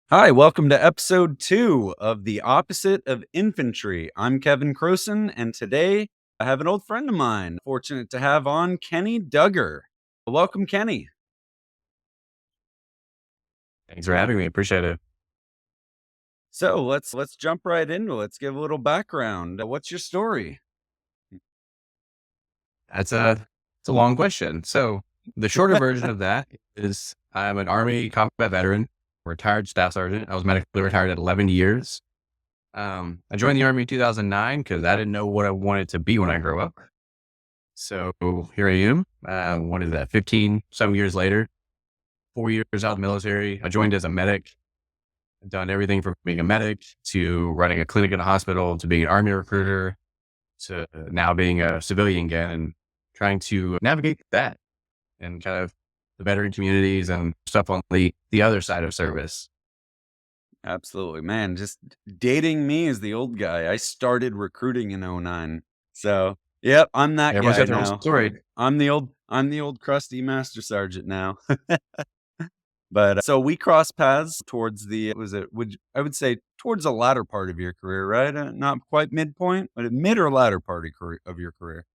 Hi, welcome to episode 2 of the Opposite of Infantry. I'm Kevin Crowsyn, and today I have an old friend of mine. Fortunate to have on Kenny Duggar. Welcome, Kenny. Thanks for having me. Appreciate it. So let's jump right into it. Let's give a little background. What's your story? It's a long question. So the shorter version of that is I'm an Army combat veteran, retired staff sergeant. I was medically retired at 11 years. I joined the Army in 2009 because I didn't know what I wanted to be when I grew up. So here I am. What is that? 15 some years later, 4 years out of the military. I joined as a medic. I've done everything from being a medic to running a clinic in a hospital to being an Army recruiter to now being a civilian again and trying to navigate that and kind of the veteran communities and stuff on the other side of service. Absolutely, man. Just dating me as the old guy. I started recruiting in '09. So, yep, I'm that Everyone's guy got their own now. story. I'm the old crusty master sergeant now. But so we crossed paths towards the was it would I would say towards the latter part of your career, right? Not quite midpoint, but a mid or latter part of your career.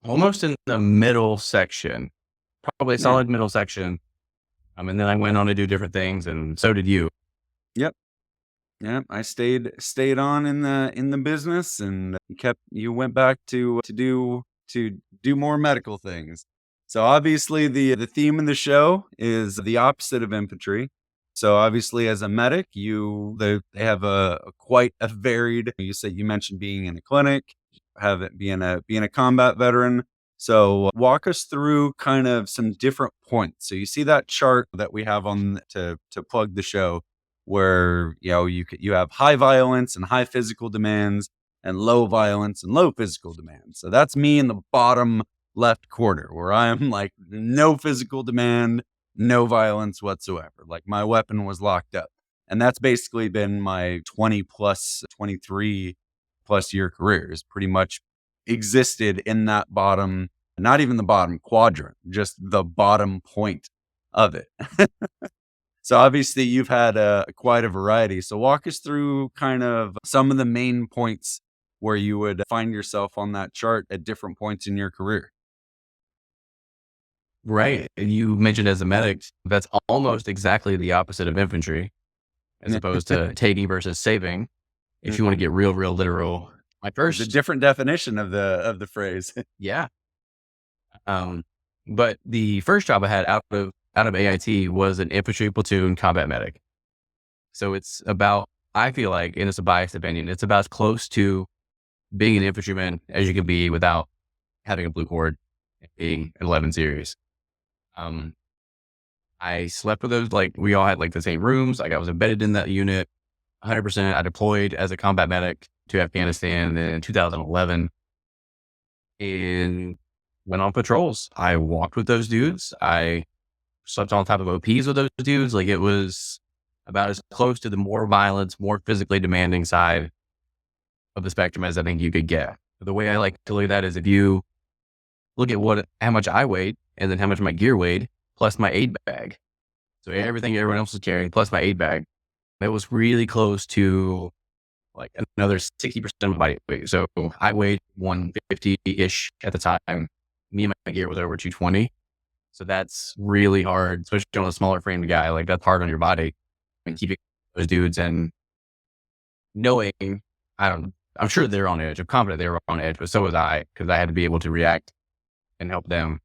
Almost in the middle section, probably a Yeah. solid middle section. And then I went on to do different things, and so did you. Yep. Yep. I stayed on in the business and you went back to do more medical things. So obviously the theme of the show is the opposite of infantry. So obviously as a medic, they have a quite a varied. You mentioned being in a clinic, have it being a combat veteran. So walk us through kind of some different points. So you see that chart that we have on to plug the show where you have high violence and high physical demands and low violence and low physical demands. So that's me in the bottom left corner where I am like no physical demand, no violence whatsoever. Like my weapon was locked up. And that's basically been my 23 plus year career is pretty much existed in that bottom, not even the bottom quadrant, just the bottom point of it. So obviously you've had quite a variety. So walk us through kind of some of the main points where you would find yourself on that chart at different points in your career. Right. And you mentioned as a medic, that's almost exactly the opposite of infantry, as opposed to taking versus saving. If you want to get real, real literal, my There's a first, different definition of the phrase. yeah. Um, but the first job I had out of AIT was an infantry platoon combat medic. So it's about, I feel like, and it's a biased opinion, it's about as close to being an infantryman as you can be without having a blue cord and being an 11 series. Um, I slept with those, like we all had like the same rooms. Like I was embedded in that unit 100%. I deployed as a combat medic to Afghanistan in 2011 and went on patrols. I walked with those dudes. I slept on top of OPs with those dudes. Like it was about as close to the more violence, more physically demanding side of the spectrum as I think you could get. The way I like to look at that is if you look at how much I weighed and then how much my gear weighed plus my aid bag. So everything everyone else was carrying plus my aid bag, that was really close to like another 60% of my body weight. So I weighed 150-ish at the time. Me and my gear was over 220. So that's really hard, especially on a smaller framed guy. Like that's hard on your body and keeping those dudes and knowing, I'm sure they're on edge. I'm confident they were on edge, but so was I because I had to be able to react and help them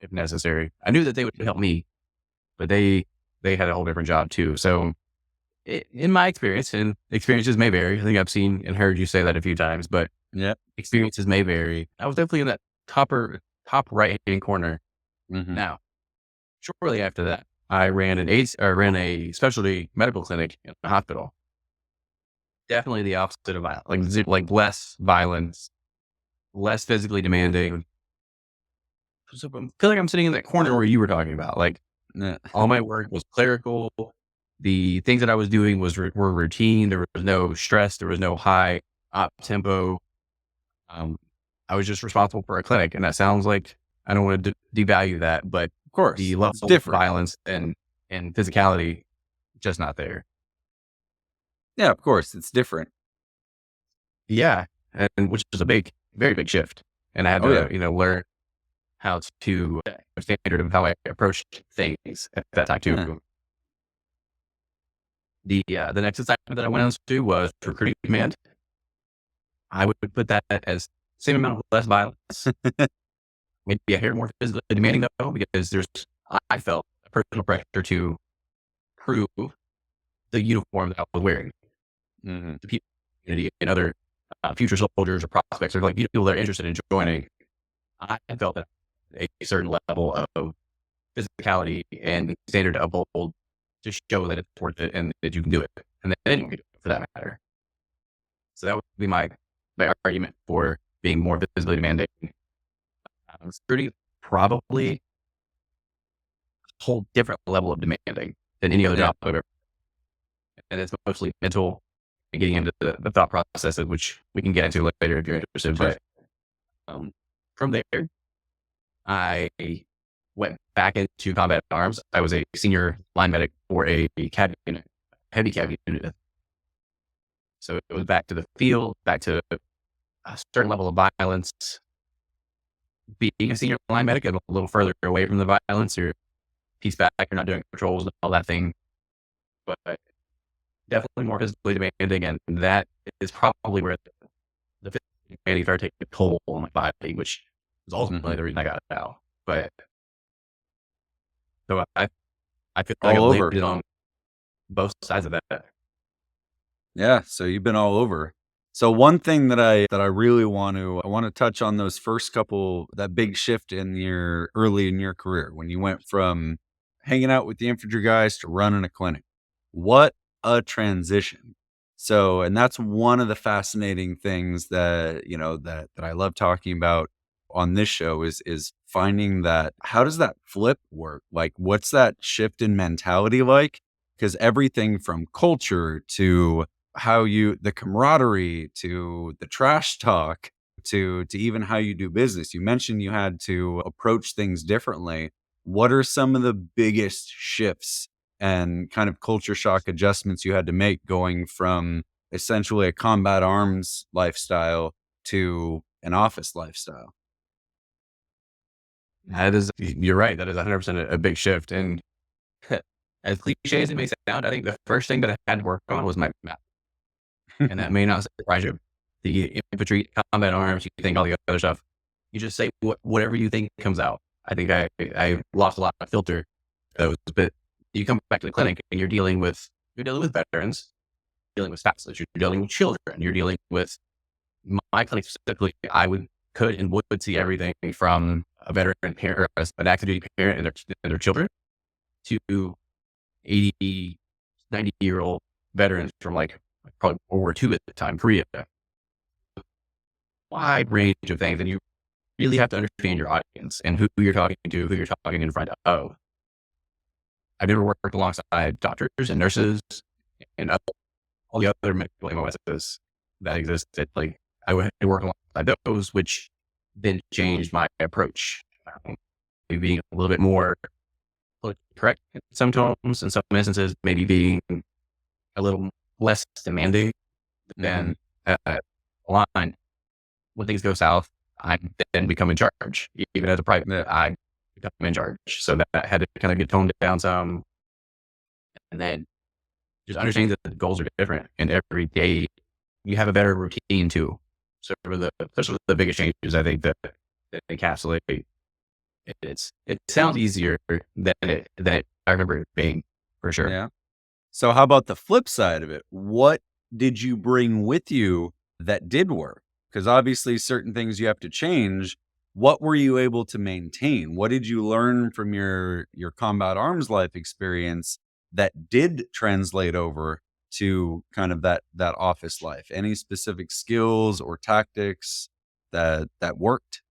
if necessary. I knew that they would help me, but they had a whole different job too. So in my experience, and experiences may vary. I think I've seen and heard you say that a few times, but Yeah. experiences may vary. I was definitely in that top right hand corner. Hmm. Now, shortly after that, I ran a specialty medical clinic in a hospital. Definitely the opposite of violence, like less violence, less physically demanding. So I feel like I'm sitting in that corner where you were talking about. Like Yeah. all my work was clerical. The things that I was doing were routine. There was no stress. There was no high up tempo. Um, I was just responsible for a clinic, and that sounds like I don't want to devalue that, but Of course. the It's level of different. violence and and physicality just not there. Yeah, of course, it's different. Yeah, and which is a very big shift. And I had Oh, to, yeah. learn how to standard of how I approached things at that time Yeah. too. The next assignment that I went on to was recruiting command. I would put that as same amount of less violence, maybe a hair more physically demanding though, because I felt a personal pressure to prove the uniform that I was wearing Mhm. to people in the community and other future soldiers or prospects or like people that are interested in joining. I felt that a certain level of physicality and standard to uphold to show that it's worth it and that you can do it, and that anyone can do it for that matter. So that would be my argument for being more physically demanding. Security probably a whole different level of demanding than any other Yeah. job I've ever, and it's mostly mental and getting into the thought processes, which we can get into later if you're interested. Sure. But from there, I went back into combat arms. I was a senior line medic for a cav unit, heavy cav unit. So it was back to the field, back to a certain level of violence. Being a senior line medic, a little further away from the violence, you're piece back, you're not doing patrols and all that thing. But definitely more physically demanding, and that is probably where the physical demanding started taking a toll on my body, which was ultimately Mhm. the reason I got out. But so I feel like All I've over. landed on both sides of that. Yeah, so you've been all over. So one thing that I really want to touch on those first couple that big shift in your early in your career when you went from hanging out with the infantry guys to running a clinic. What a transition. So, and that's one of the fascinating things that, that I love talking about on this show is finding that how does that flip work? Like what's that shift in mentality like? Because everything from culture to the camaraderie to the trash talk to even how you do business. You mentioned you had to approach things differently. What are some of the biggest shifts and kind of culture shock adjustments you had to make going from essentially a combat arms lifestyle to an office lifestyle? That is, you're right. That is 100% a big shift. And as cliche as it may sound, I think the first thing that I had to work on was my math. And that may not surprise you. The infantry, combat arms, you think all the other stuff. You just say whatever you think comes out. I think I lost a lot of filter those, but you come back to the clinic and you're dealing with veterans, dealing with spouses, you're dealing with children, you're dealing with my clinic specifically. Could and would see everything from a veteran parent, or an active duty parent and their children, to 80, 90-year-old veterans from like probably World War II at the time, Korea. Wide range of things, and you really have to understand your audience and who you're talking to, who you're talking in front of. I've never worked alongside doctors and nurses and all the other medical MOSs that existed. Like I would work alongside those, which then changed my approach, being a little bit more politically correct in some tones, in some instances, maybe being a little less demanding Mhm. than line. When things go south, I then become in charge. Even as a private, Yeah. I become in charge. So that had to kind of get toned down some, and then just understanding that the goals are different, and every day you have a better routine too. So for those are the biggest changes I think that encapsulate. It sounds easier than I remember it being, for sure. Yeah. So how about the flip side of it? What did you bring with you that did work? Because obviously certain things you have to change. What were you able to maintain? What did you learn from your combat arms life experience that did translate over to kind of that office life? Any specific skills or tactics that worked?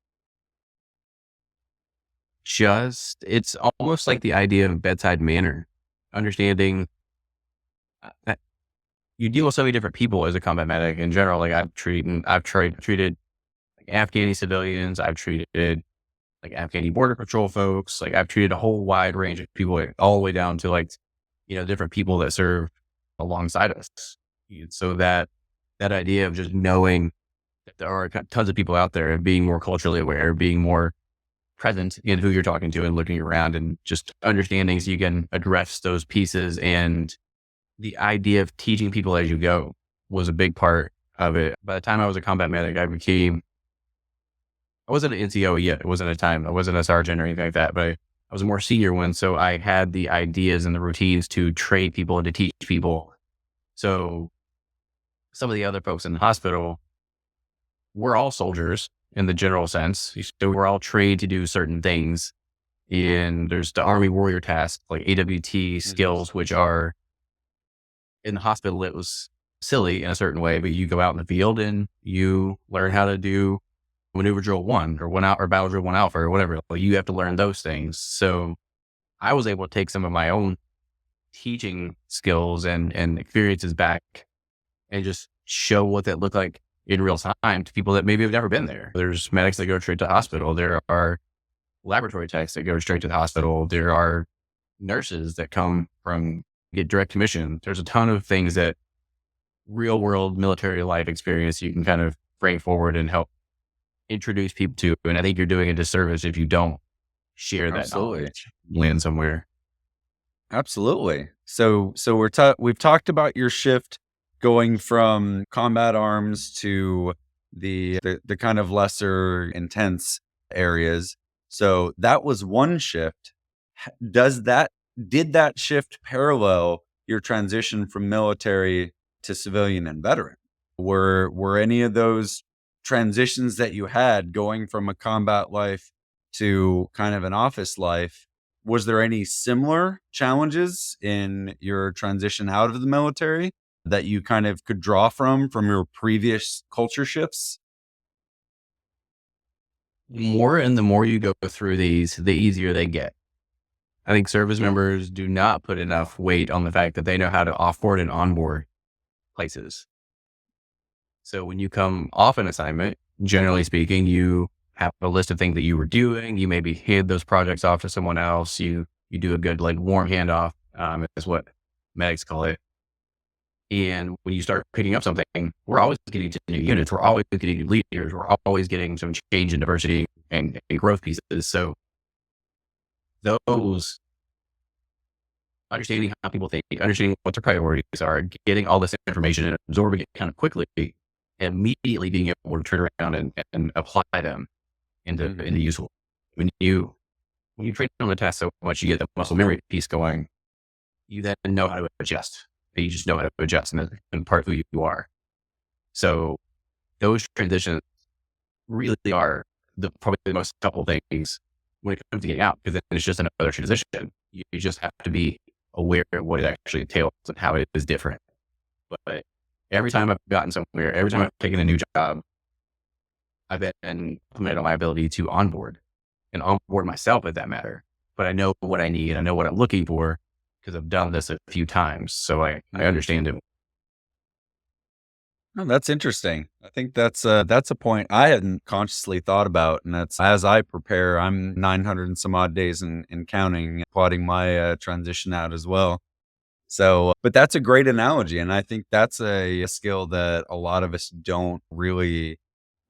It's almost like the idea of bedside manner, understanding that you deal with so many different people as a combat medic in general. Like I've treated like Afghani civilians. I've treated like Afghani border patrol folks. Like I've treated a whole wide range of people, like, all the way down to like, different people that serve alongside us. So that idea of just knowing that there are tons of people out there and being more culturally aware, being more present in who you're talking to and looking around and just understanding so you can address those pieces. And the idea of teaching people as you go was a big part of it. By the time I was a combat medic, I wasn't an NCO yet. It wasn't a time. I wasn't a sergeant or anything like that, but I was a more senior one. So I had the ideas and the routines to train people and to teach people. So some of the other folks in the hospital, we're all soldiers in the general sense. So we're all trained to do certain things. And there's the Army warrior task, like AWT skills, which are in the hospital, it was silly in a certain way, but you go out in the field and you learn how to do maneuver drill 1 or 1 out or battle drill 1 alpha or whatever. Like you have to learn those things. So I was able to take some of my own teaching skills and experiences back and just show what that looked like in real time to people that maybe have never been there. There's medics that go straight to the hospital. There are laboratory techs that go straight to the hospital. There are nurses that get direct commission. There's a ton of things that real world military life experience you can kind of bring forward and help introduce people to. And I think you're doing a disservice if you don't share that knowledge, land somewhere. Absolutely. So we've talked about your shift going from combat arms to the kind of lesser intense areas. So that was one shift. Did that shift parallel your transition from military to civilian and veteran? Were any of those transitions that you had going from a combat life to kind of an office life, was there any similar challenges in your transition out of the military that you kind of could draw from your previous culture shifts? The more you go through these, the easier they get. I think service members do not put enough weight on the fact that they know how to offboard and onboard places. So when you come off an assignment, generally speaking, you have a list of things that you were doing. You maybe hand those projects off to someone else. You do a good like warm handoff, is what medics call it. And when you start picking up something, we're always getting to new units. We're always getting new leaders. We're always getting some change in diversity and growth pieces. So those understanding how people think, understanding what their priorities are, getting all this information and absorbing it kind of quickly, and immediately being able to turn around and apply them into useful. When you train on the task so much, you get the muscle memory piece going. You then know how to adjust. You just know how to adjust, and part of who you are. So those transitions really are probably the most helpful things when it comes to getting out, because then it's just another transition. You just have to be aware of what it actually entails and how it is different. But every time I've gotten somewhere, every time I've taken a new job, I've been implemented on my ability to onboard and onboard myself at that matter. But I know what I need. I know what I'm looking for because I've done this a few times. So I understand it. Oh, that's interesting. I think that's a point I hadn't consciously thought about. And that's as I prepare, I'm 900 and some odd days in counting, plotting my transition out as well. So, but that's a great analogy. And I think that's a skill that a lot of us don't really,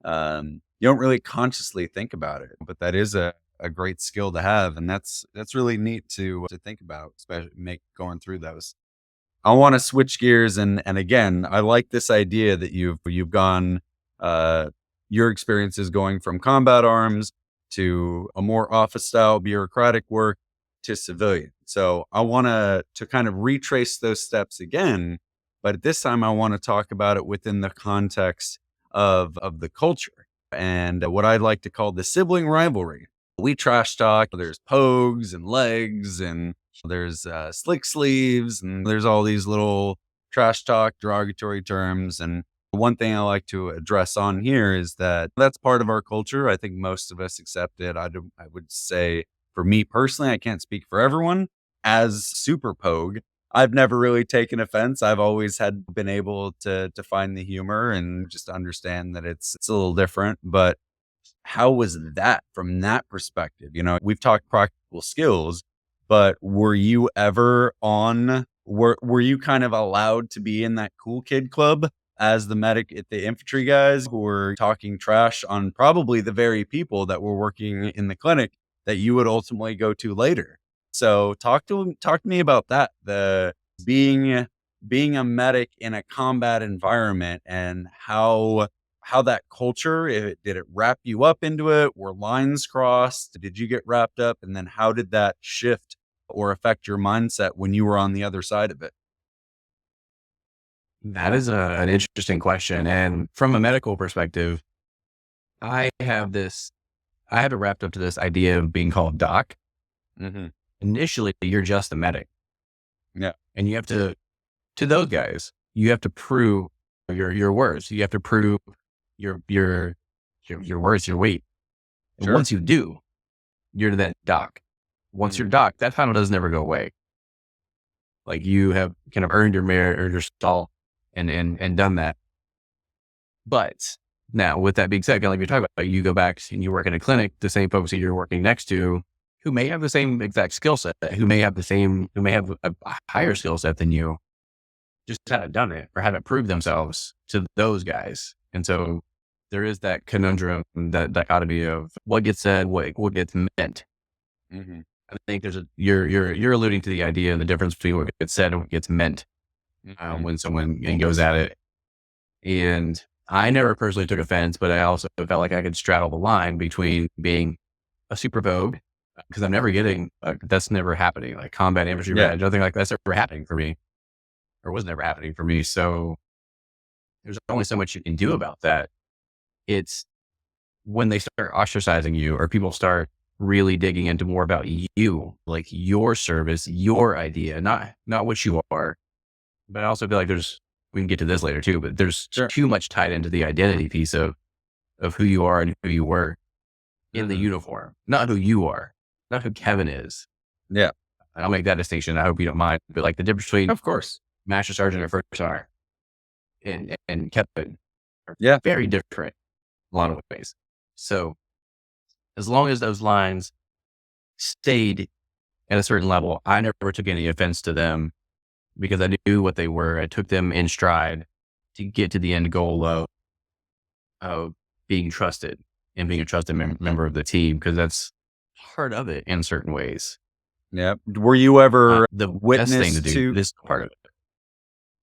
you don't really consciously think about it, but that is a great skill to have. And that's really neat to think about, especially going through those. I want to switch gears and again, I like this idea that you've gone, your experiences going from combat arms to a more office style bureaucratic work to civilian. So I want to kind of retrace those steps again, but this time I want to talk about it within the context of the culture and what I'd like to call the sibling rivalry. We trash talk. There's pogues and legs and there's slick sleeves and there's all these little trash talk derogatory terms. And one thing I like to address on here is that that's part of our culture. I think most of us accept it. I would say for me personally, I can't speak for everyone. As super pogue, I've never really taken offense. I've always been able to find the humor and just understand that it's a little different. But how was that from that perspective? You know, we've talked practical skills, but were you ever were you kind of allowed to be in that cool kid club as the medic at the infantry guys who were talking trash on probably the very people that were working in the clinic that you would ultimately go to later? So talk to me about that. The being being a medic in a combat environment and how that culture, did it wrap you up into it? Were lines crossed? Did you get wrapped up? And then how did that shift or affect your mindset when you were on the other side of it? That is an interesting question. And from a medical perspective, I have this, I have it wrapped up to this idea of being called doc. Mm-hmm. Initially, you're just a medic. Yeah. And you have to those guys, you have to prove your words. You have to prove your words, your weight. And Sure. once you do, you're that doc. Once you're Mm. doc, that title does never go away. Like you have kind of earned your merit or your stall and done that. But now with that being said, kind of like you're talking about, you go back and you work in a clinic, the same folks that you're working next to who may have the same exact skill set, who may have a higher skill set than you, just haven't done it or haven't proved themselves to those guys. And so there is that conundrum, that dichotomy of what gets said, what gets meant. Mm-hmm. I think you're alluding to the idea and the difference between what gets said and what gets meant Mm-hmm. when someone goes at it. And I never personally took offense, but I also felt like I could straddle the line between being a super vogue, because I'm never getting, that's never happening. Like combat infantry Yeah. badge, nothing like that's ever happening for me, or was never happening for me. So there's only so much you can do about that. It's when they start ostracizing you or people start really digging into more about you, like your service, your idea, not what you are. But I also feel like we can get to this later too, but there's Sure. too much tied into the identity piece of who you are and who you were in the Mm-hmm. uniform, not who you are, not who Kevin is. Yeah. I'll make that distinction. I hope you don't mind, but like the difference between, Of course. Master Sergeant or First Sergeant and Kevin are Yeah. very different in a lot of ways. So as long as those lines stayed at a certain level, I never took any offense to them because I knew what they were. I took them in stride to get to the end goal of being trusted and being a trusted member of the team, because that's part of it in certain ways. Yeah. Were you ever The best thing to witness do, to this part of it.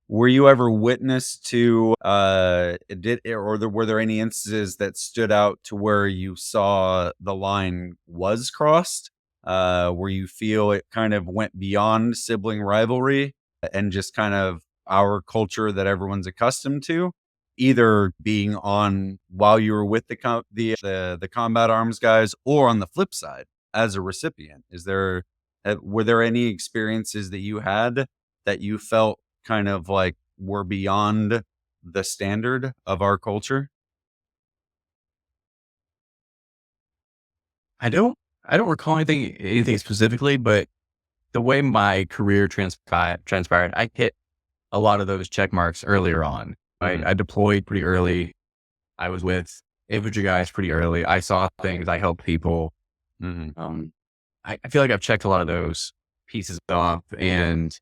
Were you ever witness to, were there any instances that stood out to where you saw the line was crossed? Where you feel it kind of went beyond sibling rivalry and just kind of our culture that everyone's accustomed to, either being on while you were with the combat arms guys, or on the flip side as a recipient? Were there any experiences that you had that you felt kind of like we're beyond the standard of our culture? I don't, I don't recall anything specifically, but the way my career transpired, I hit a lot of those check marks earlier on. Mhm. I deployed pretty early. I was with infantry guys pretty early. I saw things. I helped people. Mhm. Um, I feel like I've checked a lot of those pieces off, and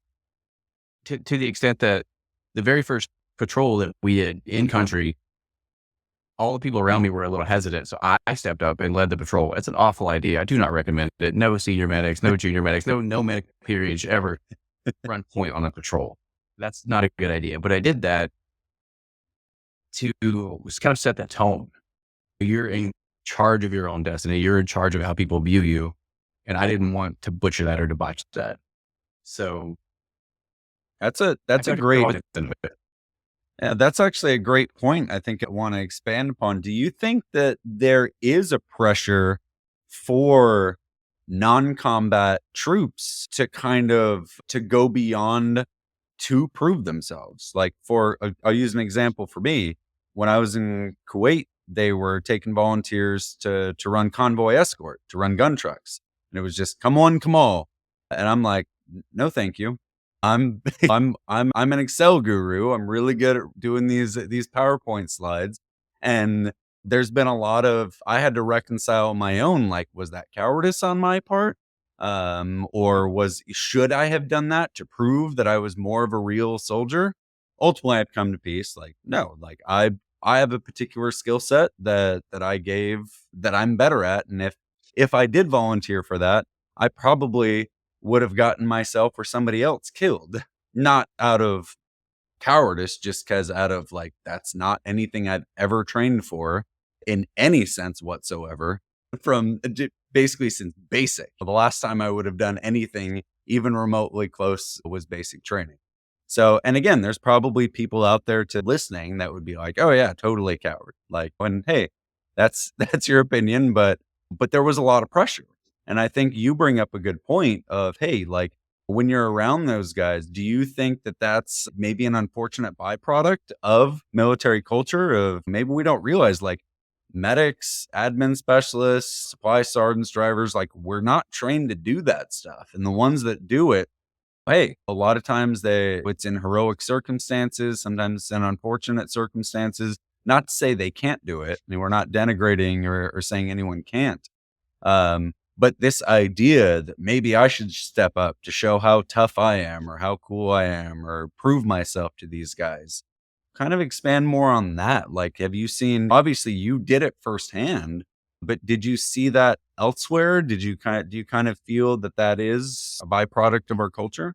to the extent that the very first patrol that we did in country, all the people around me were a little hesitant. So I stepped up and led the patrol. It's an awful idea. I do not recommend it. No senior medics, no junior medics, no medic period should ever run point on a patrol. That's not a good idea. But I did that to kind of set that tone. You're in charge of your own destiny. You're in charge of how people view you. And I didn't want to butcher that or to botch that. So I That's a feel like I great always did it. yeah, that's actually a great point I think I wanna expand upon. Do you think that there is a pressure for non-combat troops to kind of to go beyond to prove themselves? Like, I'll use an example for me. When I was in Kuwait, they were taking volunteers to run convoy escort, to run gun trucks, and it was just, "Come on, come all," and I'm like, "No, thank you. I'm I'm an Excel guru. I'm really good at doing these PowerPoint slides, and there's been a lot of, I had to reconcile my own, like, was that cowardice on my part? Or should I have done that to prove that I was more of a real soldier? Ultimately, I've come to peace. Like, no, like I have a particular skill set that I'm better at. And if I did volunteer for that, I probably would have gotten myself or somebody else killed, not out of cowardice, just because out of like, that's not anything I've ever trained for in any sense whatsoever from basically since basic. The last time I would have done anything even remotely close was basic training. So, and again, there's probably people out there to listening that would be like, oh yeah, totally coward. Like, when, hey, that's your opinion, but there was a lot of pressure. And I think you bring up a good point of, hey, like, when you're around those guys, do you think that that's maybe an unfortunate byproduct of military culture? Of maybe we don't realize, like, medics, admin specialists, supply sergeants, drivers, like, we're not trained to do that stuff. And the ones that do it, hey, a lot of times it's in heroic circumstances, sometimes it's in unfortunate circumstances. Not to say they can't do it. I mean, we're not denigrating or saying anyone can't. But this idea that maybe I should step up to show how tough I am or how cool I am or prove myself to these guys, kind of expand more on that. Like, have you seen, obviously you did it firsthand, but did you see that elsewhere? Do you kind of feel that that is a byproduct of our culture?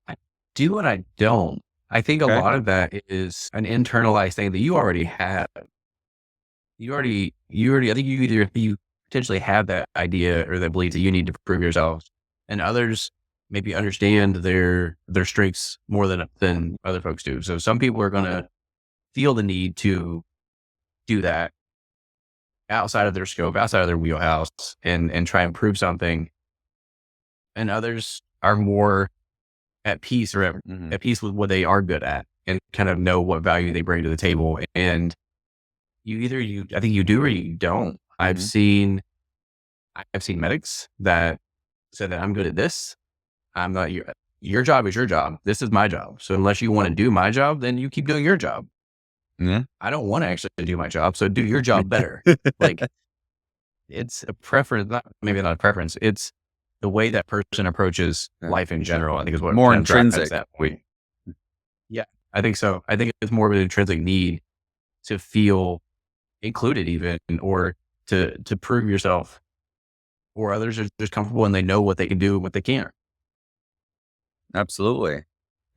I do and I don't. I think a Okay. lot of that is an internalized thing that you already have. I think you potentially have that idea or that belief that you need to prove yourself, and others maybe understand their strengths more than other folks do. So some people are going to feel the need to do that outside of their scope, outside of their wheelhouse, and try and prove something. And others are more at peace or Hmm. at peace with what they are good at and kind of know what value they bring to the table. And I think you do or you don't. Hmm. I've seen medics that said that I'm good at this. I'm not your job is your job. This is my job. So unless you want to do my job, then you keep doing your job. Yeah. I don't want to actually do my job. So do your job better. Like, it's a preference, maybe not a preference. It's the way that person approaches Yeah. life in general, I think is what More kind of drives intrinsic. that way. Yeah, I think so. I think it's more of an intrinsic need to feel included even, or to prove yourself, or others are just comfortable and they know what they can do and what they can't. Absolutely.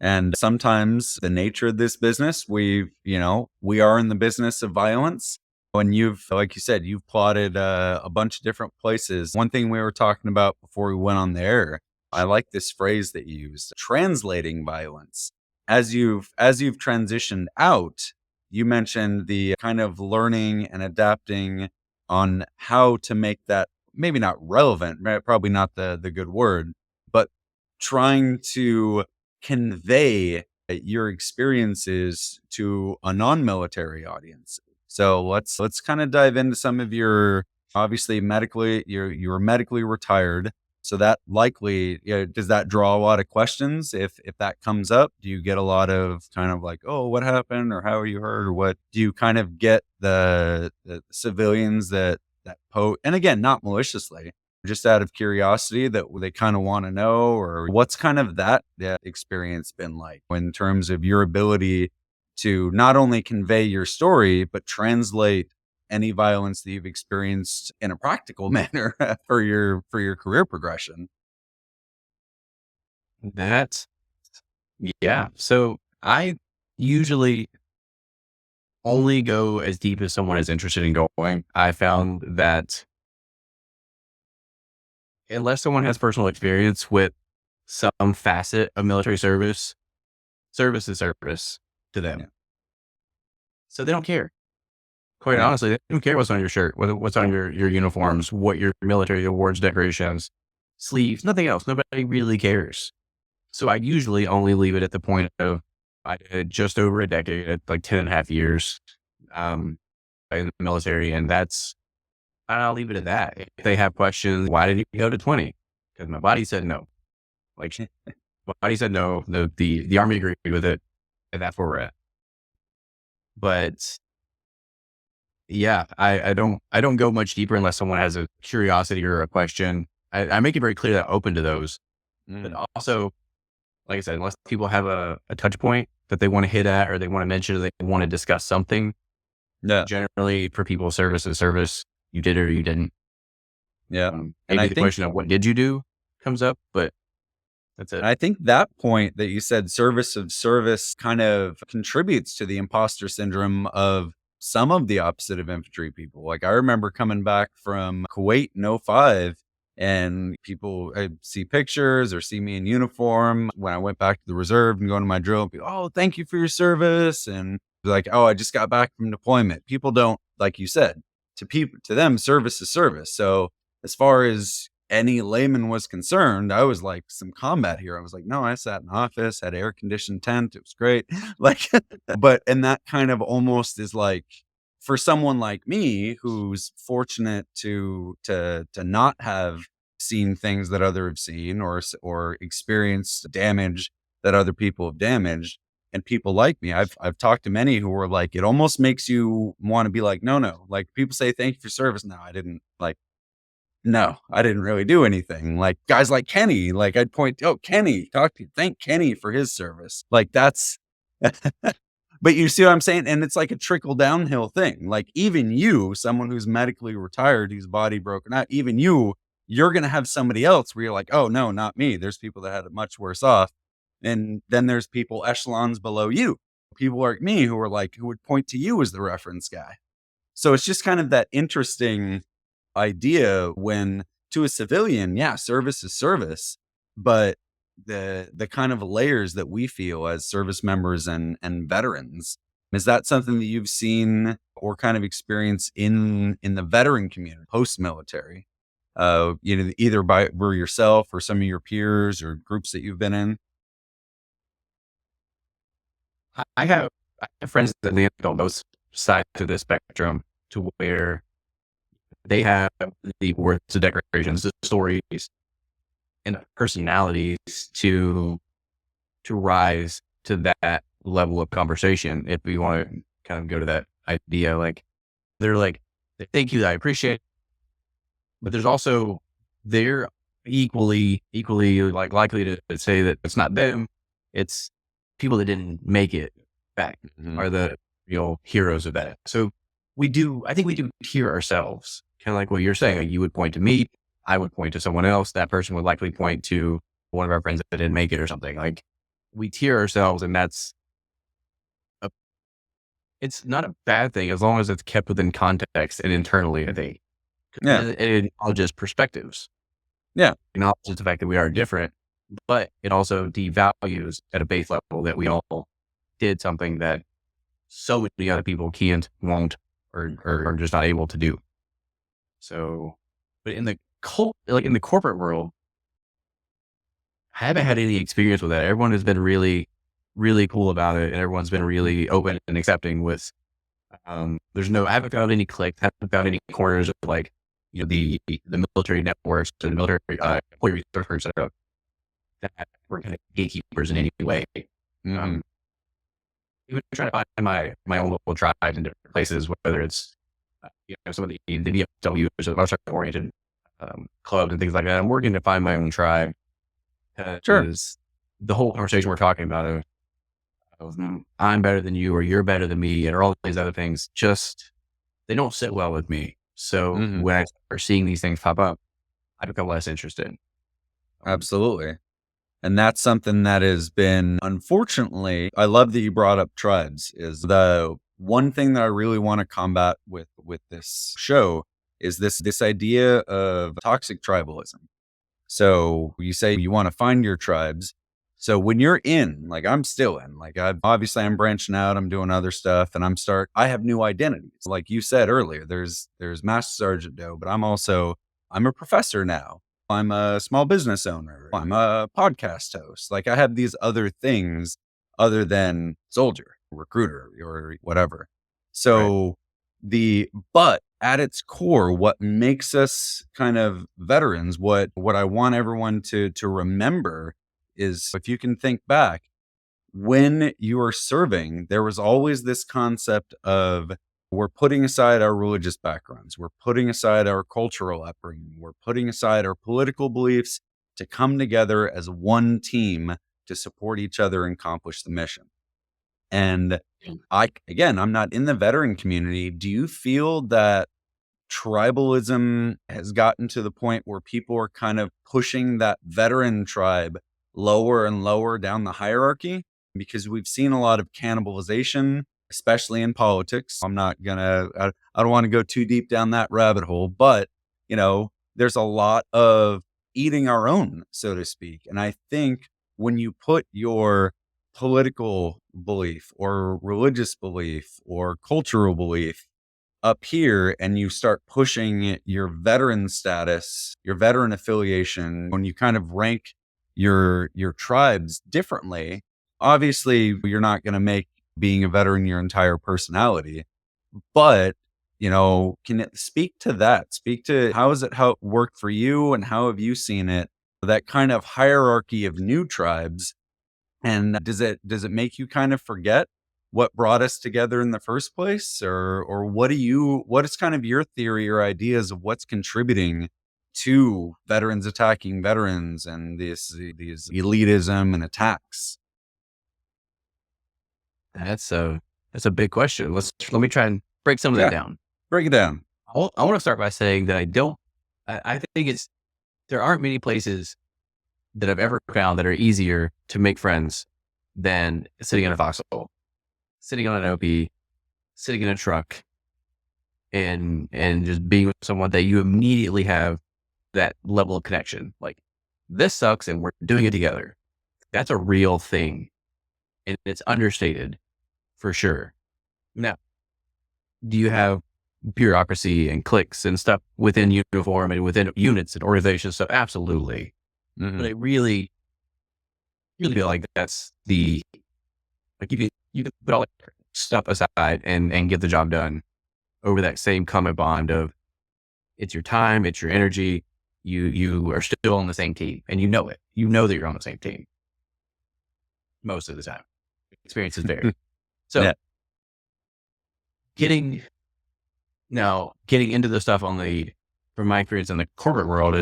And sometimes the nature of this business, we are in the business of violence. When like you said, you've plotted a bunch of different places. One thing we were talking about before we went on the air, I like this phrase that you used, translating violence. As you've transitioned out, you mentioned the kind of learning and adapting on how to make that maybe not relevant, right? Probably not the good word, but trying to convey your experiences to a non-military audience. So let's kind of dive into some of your, obviously medically, you're medically retired. So that likely, does that draw a lot of questions if that comes up? Do you get a lot of kind of like, oh, what happened, or how are you hurt, or what? Do you kind of get the civilians and again, not maliciously, just out of curiosity, that they kind of want to know? Or what's kind of that experience been like in terms of your ability to not only convey your story, but translate any violence that you've experienced in a practical manner for your career progression? That's Yeah. So I usually only go as deep as someone is interested in going. I found that unless someone has personal experience with some facet of military service, service is service to Yeah. them. So they don't care. Quite Yeah. honestly, they don't care what's on your shirt, what's on your uniforms, what your military awards, decorations, sleeves, nothing else. Nobody really cares. So I usually only leave it at the point of I did just over a decade, at like 10 and a half years um, in the military. And I'll leave it at that. If they have questions, why did you go to 20? Because my body said no. Like, my body said no. The Army agreed with it. And that's where we're at. But yeah, I don't go much deeper unless someone has a curiosity or a question. I make it very clear that I'm open to those. But Mm. also, like I said, unless people have a touch point that they want to hit at or they want to mention or they want to discuss something, Yeah. generally for people, service is service. You did it or you didn't. Yeah. And Maybe I the think question of what did you do comes up, but that's it. I think that point that you said, service of service, kind of contributes to the imposter syndrome of some of the opposite of infantry people. Like I remember coming back from Kuwait in '05, and people I see pictures or see me in uniform when I went back to the reserve and going to my drill. People, oh, thank you for your service. And like, oh, I just got back from deployment. People don't, like you said, to them, service is service. So as far as any layman was concerned, I was like some combat hero. I was like, no, I sat in office, had air conditioned tent. It was great. Like, and that kind of almost is like for someone like me who's fortunate to not have seen things that other have seen or experienced damage that other people have damaged. And people like me, I've talked to many who were like, it almost makes you want to be like, no. Like people say, thank you for service. No, I didn't like no, I didn't really do anything. Like guys like Kenny, like I'd point, oh, Kenny, thank Kenny for his service. Like that's, but you see what I'm saying? And it's like a trickle downhill thing. Like even you, someone who's medically retired, whose body broken out, even you're going to have somebody else where you're like, oh, no, not me. There's people that had it much worse off. And then there's people echelons below you, people like me who are like, who would point to you as the reference guy. So it's just kind of that interesting idea when to a civilian, yeah, service is service, but the kind of layers that we feel as service members and veterans, is that something that you've seen or kind of experienced in the veteran community post military? Either by yourself or some of your peers or groups that you've been in. I have friends that live on both sides of the spectrum to where they have the words, the decorations, the stories, and the personalities to rise to that level of conversation. If we want to kind of go to that idea, like they're like, thank you, I appreciate it. But there's also they're equally like likely to say that it's not them, it's people that didn't make it back Mhm. are the heroes of that. So I think we do hear ourselves, kind of like what you're saying. Like you would point to me, I would point to someone else. That person would likely point to one of our friends that didn't make it or something. Like we tier ourselves, and a, it's not a bad thing as long as it's kept within context and internally. I think Yeah. it acknowledges perspectives, Yeah. acknowledges the fact that we are different, but it also devalues at a base level that we all did something that so many other people can't, won't, or are just not able to do. So, but in the in the corporate world, I haven't had any experience with that. Everyone has been really, really cool about it, and everyone's been really open and accepting with. I haven't found any clicks, haven't found any corners of like, the military networks or the military employee research, et cetera, that were kind of gatekeepers in any way. Mhm. Even trying to find my own local tribes in different places, whether it's some of the VFWs or martial oriented clubs and things like that. I'm working to find my own tribe Sure. because the whole conversation we're talking about of I'm better than you or you're better than me and all these other things, just they don't sit well with me. So Mhm. when I start seeing these things pop up, I become less interested. Um, Absolutely. And that's something that has been, unfortunately, I love that you brought up tribes. Is the one thing that I really want to combat with this show is this idea of toxic tribalism. So you say you want to find your tribes. So when you're in, like I'm still in, like I'm branching out, I'm doing other stuff, and I have new identities. Like you said earlier, there's Master Sergeant Doe, but I'm a professor now. I'm a small business owner. I'm a podcast host. Like I have these other things other than soldier, recruiter, or whatever. right. So but at its core, what makes us kind of veterans, what I want everyone to remember is if you can think back, when you are serving, there was always this concept of we're putting aside our religious backgrounds, we're putting aside our cultural upbringing, we're putting aside our political beliefs to come together as one team to support each other and accomplish the mission. And again, I'm not in the veteran community. Do you feel that tribalism has gotten to the point where people are kind of pushing that veteran tribe lower and lower down the hierarchy? Because we've seen a lot of cannibalization, especially in politics. I don't want to go too deep down that rabbit hole, but there's a lot of eating our own, so to speak. And I think when you put your political belief or religious belief or cultural belief up here and you start pushing your veteran status, your veteran affiliation, when you kind of rank your tribes differently, obviously you're not going to make being a veteran your entire personality. But, can it speak to that? Speak to how it worked for you and how have you seen it? That kind of hierarchy of new tribes. And does it make you kind of forget what brought us together in the first place? Or what is kind of your theory or ideas of what's contributing to veterans attacking veterans and these elitism and attacks? That's a big question. Let me try and break some of that Yeah, down. break it down. I want to start by saying that I think there aren't many places that I've ever found that are easier to make friends than sitting in a foxhole, sitting on an OP, sitting in a truck, and just being with someone that you immediately have that level of connection. Like, this sucks and we're doing it together. That's a real thing. And it's understated for sure. Now, do you have bureaucracy and cliques and stuff within uniform and within units and organizations? So absolutely. Mhm. But I really feel like that's you can put all that stuff aside and get the job done over that same common bond of it's your time, it's your energy. You are still on the same team and you know it. You know that you're on the same team most of the time. Experiences vary. So Yeah. getting into the stuff from my experience in the corporate world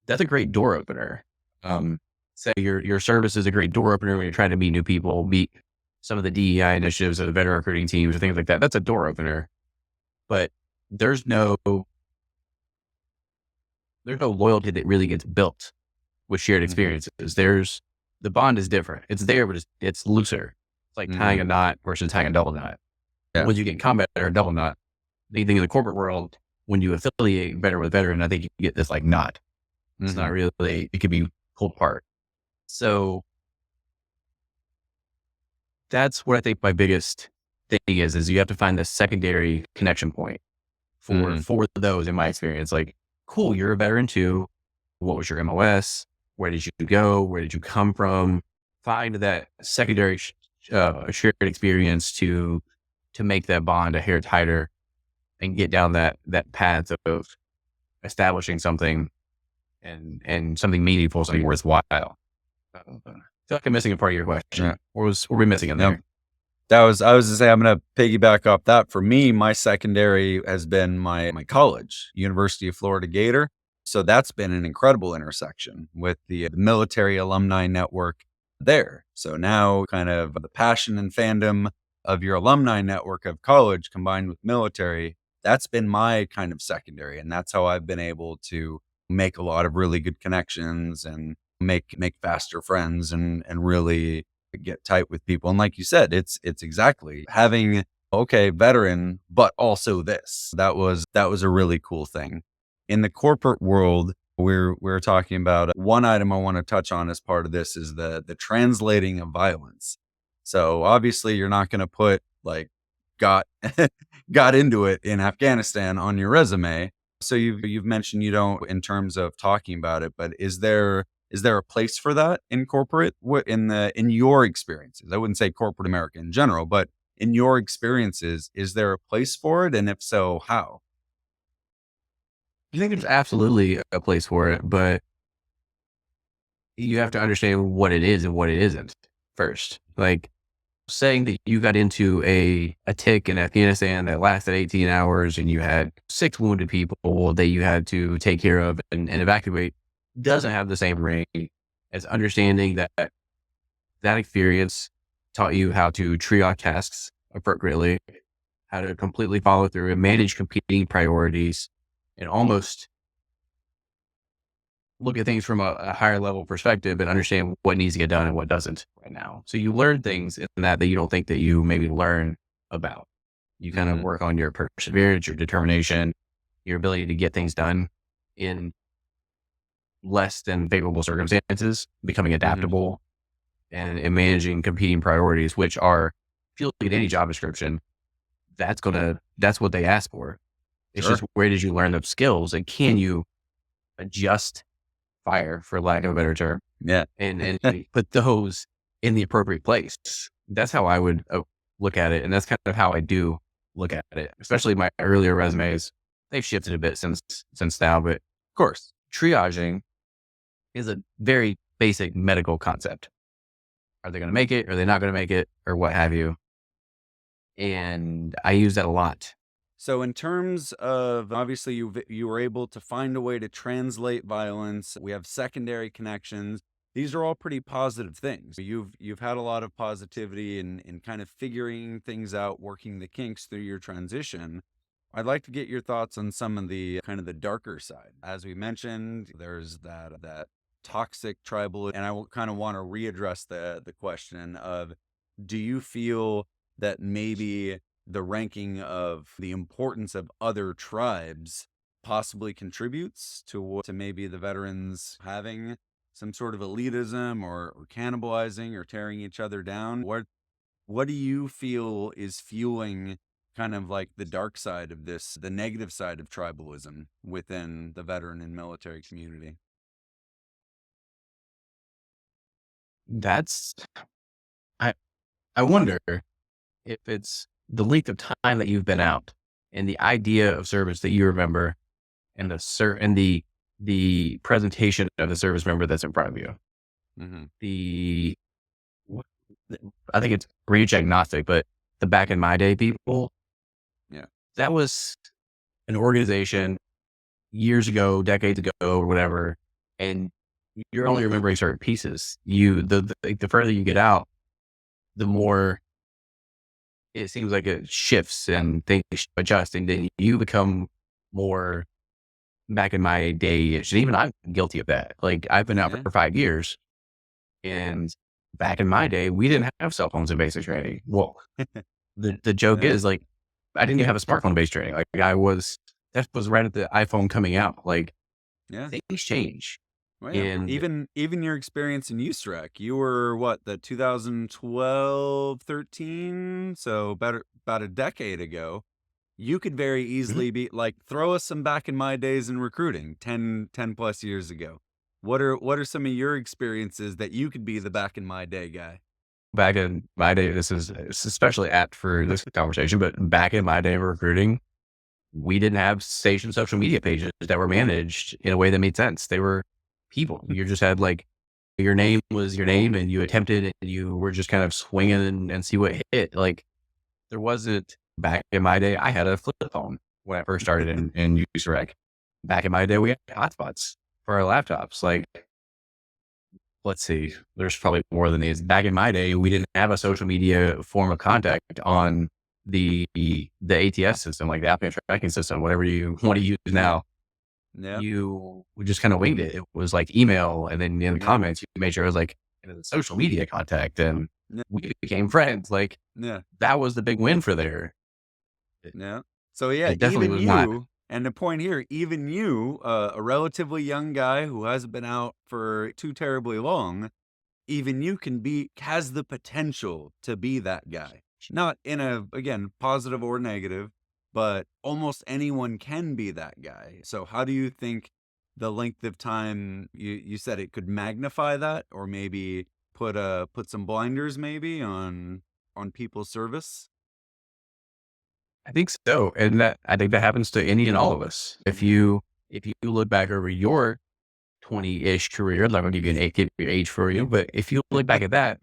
that's a great door opener. Say your service is a great door opener when you're trying to meet new people, meet some of the DEI initiatives or the veteran recruiting teams or things like that. That's a door opener. But there's no loyalty that really gets built with shared experiences. The bond is different. It's there, but it's looser. It's like tying a knot versus tying a double knot. Yeah. When you get in combat or a double knot, the thing in the corporate world, when you affiliate veteran with veteran, I think you get this like knot. It's not really, it could be pulled apart. So that's what I think my biggest thing is you have to find the secondary connection point for those, in my experience. Like, cool, you're a veteran too. What was your MOS? Where did you go? Where did you come from? Find that secondary shared experience to make that bond a hair tighter and get down that path of establishing something and something meaningful, something worthwhile. I feel like I'm missing a part of your question. Yeah. Or were we missing in there? I was to say, I'm going to piggyback off that. For me, my secondary has been my college, University of Florida Gator. So that's been an incredible intersection with the military alumni network there. So now kind of the passion and fandom of your alumni network of college combined with military, that's been my kind of secondary. And that's how I've been able to make a lot of really good connections and make faster friends and really get tight with people. And like you said, it's exactly having, okay, veteran, but also this. That was a really cool thing. In the corporate world, we're talking about one item I want to touch on as part of this is the translating of violence. So obviously you're not going to put like got into it in Afghanistan on your resume. So you've mentioned you don't in terms of talking about it, but is there a place for that in corporate? What in your experiences? I wouldn't say corporate America in general, but in your experiences, is there a place for it? And if so, how? I think there's absolutely a place for it, but you have to understand what it is and what it isn't first. Like saying that you got into a tick in Afghanistan that lasted 18 hours and you had 6 wounded people that you had to take care of and evacuate doesn't have the same ring as understanding that that experience taught you how to triage tasks appropriately, how to completely follow through and manage competing priorities, and almost look at things from a higher level perspective and understand what needs to get done and what doesn't right now. So you learn things in that you don't think that you maybe learn about. You kind of work on your perseverance, your determination, your ability to get things done in less than favorable circumstances, becoming adaptable and managing competing priorities, which are, if you look at any job description, that's what they ask for. It's Sure. just, where did you learn those skills and can you adjust fire, for lack of a better term, Yeah. and put those in the appropriate place. That's how I would look at it. And that's kind of how I do look at it, especially my earlier resumes. They've shifted a bit since now, but of course, triaging is a very basic medical concept. Are they going to make it? Are they not going to make it? Or what have you? And I use that a lot. So in terms of, obviously you were able to find a way to translate violence. We have secondary connections. These are all pretty positive things. You've had a lot of positivity in kind of figuring things out, working the kinks through your transition. I'd like to get your thoughts on some of the kind of the darker side. As we mentioned, there's that toxic tribal, and I kind of want to readdress the question of, do you feel that maybe the ranking of the importance of other tribes possibly contributes to maybe the veterans having some sort of elitism or cannibalizing or tearing each other down? What do you feel is fueling kind of like the dark side of this, the negative side of tribalism within the veteran and military community? That's, I, I wonder if it's the length of time that you've been out and the idea of service that you remember and the presentation of the service member that's in front of you. Mm-hmm. The I think it's reach agnostic, but the back in my day people, Yeah. that was an organization years ago, decades ago, or whatever, and you're only remembering certain pieces. The further you get out, the more it seems like it shifts and things adjust, and then you become more back in my day. And even I'm guilty of that. Like I've been out Yeah. for 5 years, and back in my day, we didn't have cell phones in basic training. Well, the joke Yeah. is like I didn't even have a smartphone based training. Like that was right at the iPhone coming out. Like Yeah. things change, Well, yeah. and Even your experience in USREC, you were what, the 2012, 13, so about a decade ago. You could very Mhm. easily be like, throw us some back in my days in recruiting 10 plus years ago. What are some of your experiences that you could be the back in my day guy? back in my day, it's especially apt for this conversation. But back in my day of recruiting, we didn't have station social media pages that were managed in a way that made sense. They were people. You just had like your name was your name and you attempted and you were just kind of swinging and see what hit. Like there wasn't back in my day. I had a flip phone when I first started in USREC. Back in my day, we had hotspots for our laptops. Like, let's see, there's probably more than these. Back in my day, we didn't have a social media form of contact on the ATS system, like the applicant tracking system, whatever you want to use now. Yeah. You we just kind of winged it. It was like email, and then in the Yeah. comments, you made sure it was like the social media contact, and Yeah. we became friends. Like Yeah. that was the big win for there. It, Yeah. So yeah, it definitely even was not. you, and the point here, even you, a relatively young guy who hasn't been out for too terribly long, even you has the potential to be that guy. Not in a, again, positive or negative, but almost anyone can be that guy. So how do you think the length of time, you said it could magnify that, or maybe put some blinders maybe on people's service? I think so, and that I think that happens to any and all of us. If you look back over your 20-ish career, I'm not going to give you give your age for you, but if you look back at that,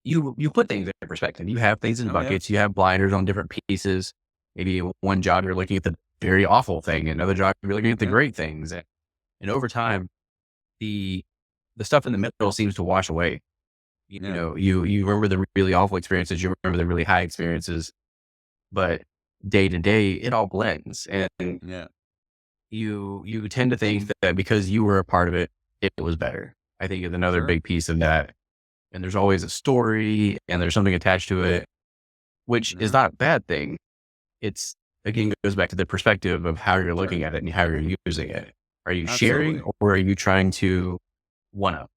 you put things in perspective. You have things in Oh, yeah. buckets. You have blinders on different pieces. Maybe one job you're looking at the very awful thing, another job you're looking at the Yeah. great things, and over time, the the stuff in the middle seems to wash away. You Yeah. know, you remember the really awful experiences, you remember the really high experiences, but day to day, it all blends, and Yeah. you tend to think that because you were a part of it, it was better. I think is another Sure. big piece of that. And there's always a story and there's something attached to it, which is Yeah. not a bad thing. It's again goes back to the perspective of how you're Sure. looking at it and how you're using it. Are you sharing Absolutely. or are you trying to one up?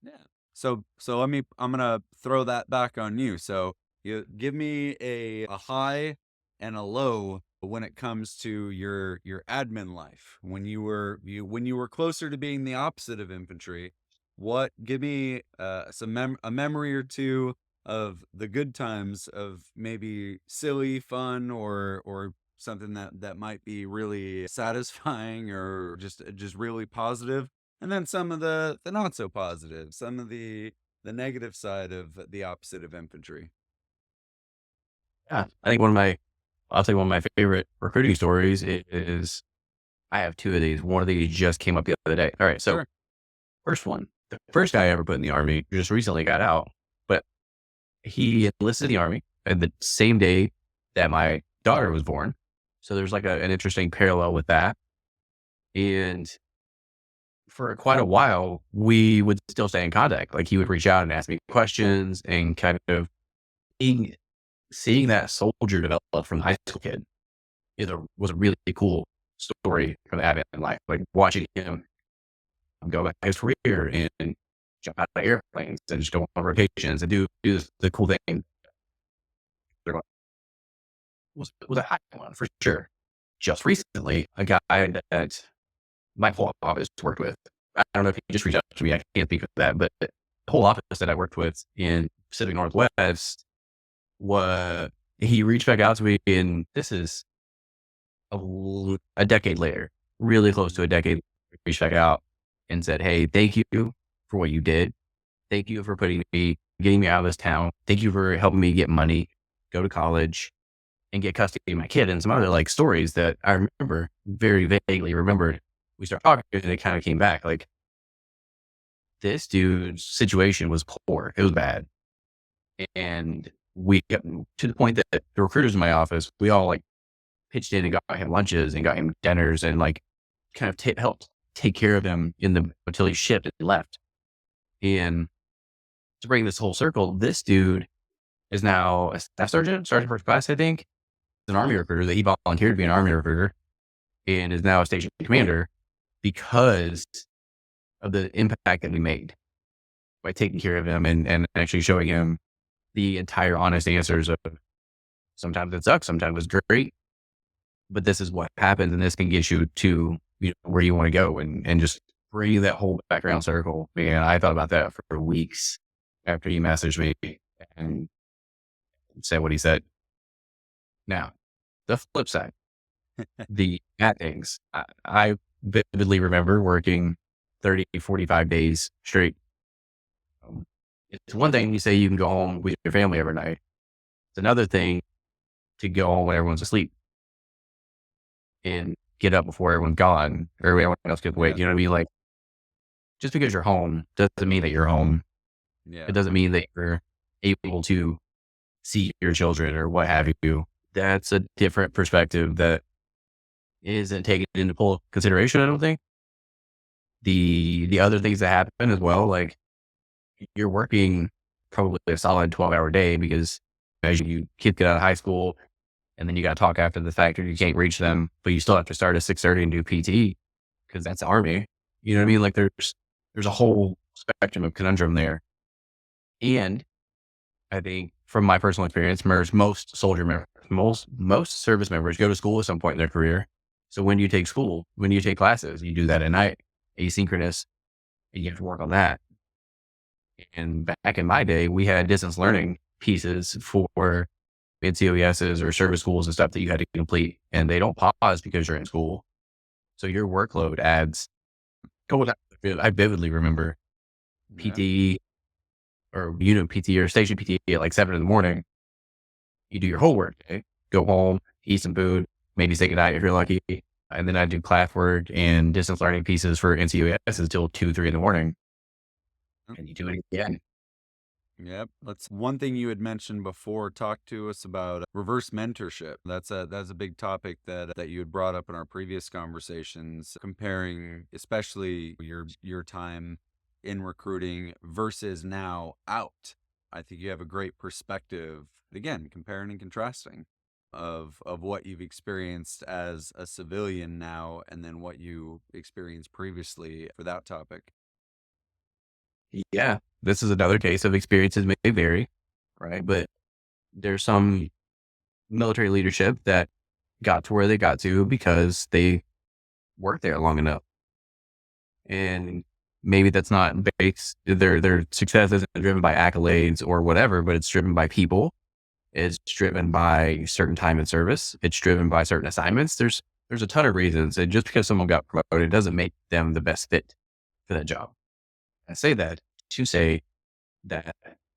Yeah. So I'm gonna throw that back on you. So you give me a high and a low when it comes to your admin life. When you were closer to being the opposite of infantry, what give me a memory or two of the good times of maybe silly fun or something that might be really satisfying or just really positive, and then some of the not so positive, some of the negative side of the opposite of infantry. Yeah. I think I'll say one of my favorite recruiting stories is I have two of these. One of these just came up the other day. All right. So Sure. first one, the first guy I ever put in the army just recently got out, but he enlisted in the army and the same day that my daughter was born. So there's like an interesting parallel with that. And for quite a while, we would still stay in contact. Like he would reach out and ask me questions and kind of seeing, seeing that soldier develop from the high school kid was a really cool story from that in life. Like watching him go back his career and jump out of airplanes and just go on rotations and do the cool thing. Was a high one for sure. Just recently, a guy that my whole office worked with. I don't know if he just reached out to me. I can't speak of that, but the whole office that I worked with in Pacific Northwest was he reached back out to me, and this is a decade later, really close to a decade. Reached back out and said, "Hey, thank you for what you did. Thank you for getting me out of this town. Thank you for helping me get money, go to college, and get custody of my kid," and some other like stories that I remember very vaguely remembered. We started talking and it kind of came back like this dude's situation was poor. It was bad. And we got to the point that the recruiters in my office, we all like pitched in and got him lunches and got him dinners and like kind of helped take care of him until he shipped and left. And to bring this whole circle, this dude is now a staff sergeant first class, I think. He's an army recruiter that he volunteered to be an army recruiter and is now a station commander because of the impact that we made by taking care of him and actually showing him the entire honest answers of sometimes it sucks, sometimes it's great, but this is what happens and this can get you to where you want to go and just bring that whole background circle. Man, I thought about that for weeks after he messaged me and said what he said. Now, the flip side, the bad things. I vividly remember working 30, 45 days straight. It's one thing you say you can go home with your family every night. It's another thing to go home when everyone's asleep and get up before everyone's gone or everyone else gets awake. Yeah. You know what I mean? Like just because you're home doesn't mean that you're home. Yeah. It doesn't mean that you're able to see your children or what have you. That's a different perspective that isn't taken into full consideration, I don't think. The other things that happen as well, like you're working probably a solid 12-hour day because as you kids get out of high school and then you got to talk after the fact or you can't reach them, but you still have to start at 6:30 and do PT because that's the army. You know what I mean? Like there's a whole spectrum of conundrum there. And I think from my personal experience, most soldier members, most service members go to school at some point in their career. So when do you take school? When do you take classes? You do that at night, asynchronous, and you have to work on that. And back in my day, we had distance learning pieces for NCOESs or service schools and stuff that you had to complete, and they don't pause because you're in school. So your workload adds. I vividly remember Yeah. PT or unit PT or station PT at like 7 in the morning. You do your whole work day, go home, eat some food, maybe say goodnight if you're lucky. And then I do class work and distance learning pieces for NCUS until 2, 3 in the morning. And you do it again. Yep. That's one thing you had mentioned before. Talk to us about reverse mentorship. That's a big topic that you had brought up in our previous conversations, comparing especially your time in recruiting versus now out. I think you have a great perspective, again, comparing and contrasting of what you've experienced as a civilian now and then what you experienced previously for that topic. Yeah. This is another case of experiences may vary, right? But there's some military leadership that got to where they got to because they worked there long enough. And maybe that's not based, their success isn't driven by accolades or whatever, but it's driven by people. It's driven by certain time in service. It's driven by certain assignments. There's a ton of reasons. And just because someone got promoted doesn't make them the best fit for that job. I say that to say that